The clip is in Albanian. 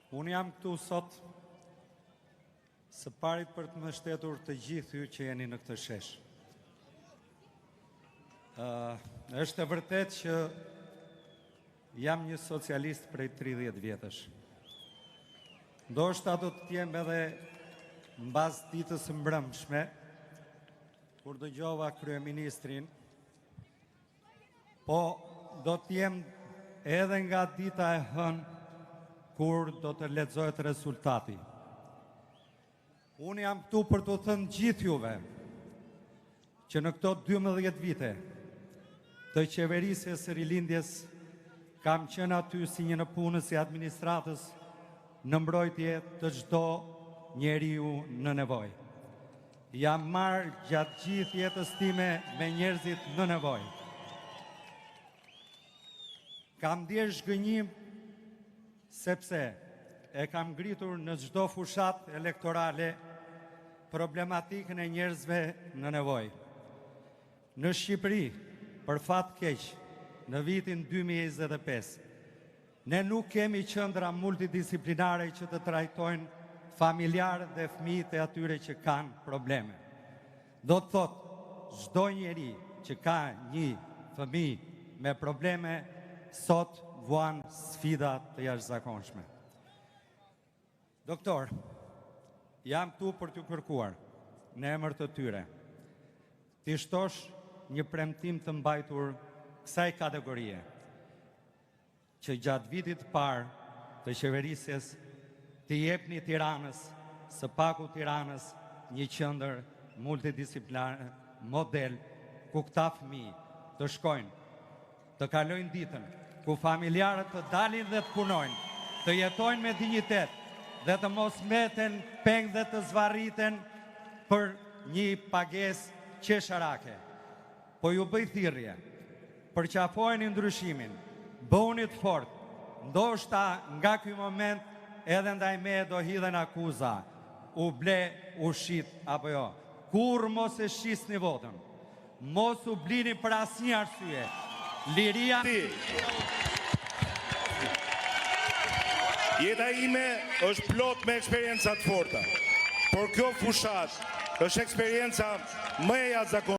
Unë jam këtu sot së parit për të mbështetur të gjithë ju që jeni në këtë shesh. Është e vërtet që jam një socialist prej 30 vjetësh. Ndoshta do të jem edhe mbas ditës së mbrëmshme, kur dëgjova kryeministrin, po do të jem edhe nga dita e hënë kur do të lexohet rezultati. Unë jam këtu për të thënë gjithë juve që në këto 12 vite të qeverisje së rilindjes kam qenë aty si një nëpunës i administratës në mbrojtje të çdo njeriu në nevojë. Jam marrë gjatë gjithë jetës time me njerëzit në nevojë. Kam ndjer zhgënjim sepse e kam ngritur në çdo fushat elektorale problematikën e njerëzve në nevojë. Në Shqipëri, për fat keq, në vitin 2025, ne nuk kemi qendra multidisciplinare që të trajtojnë familjarët dhe fëmijët e atyre që kanë probleme. Do të thotë, çdo njeri që ka një fëmijë me probleme, sot vuan sfida të jashtëzakonshme. Doktor, jam këtu për t'ju kërkuar, në emër të tyre, t'i shtosh një premtim të mbajtur kësaj kategorie, që gjatë vitit parë të qeverisjes t'i jepni Tiranës, së paku Tiranës, një qendër multidisciplinare model ku këta fëmijë të shkojnë, të kalojnë ditën, ku familjarët të dalin dhe të punojnë, të jetojnë me dinjitet dhe të mos mbeten peng dhe të zvarriten për një pagesë qesharake. Po ju bëj thirrje, përqafojeni ndryshimin, bëuni të fortë, ndoshta nga ky moment edhe ndaj meje do hidhen akuza, u ble, u shit apo jo. Kur mos e shisni votën, mos u blini për asnjë arsye. Liria... Jeta ime është plot me eksperienca të forta, por kjo fushat është eksperienca më e jashtëzakonshme.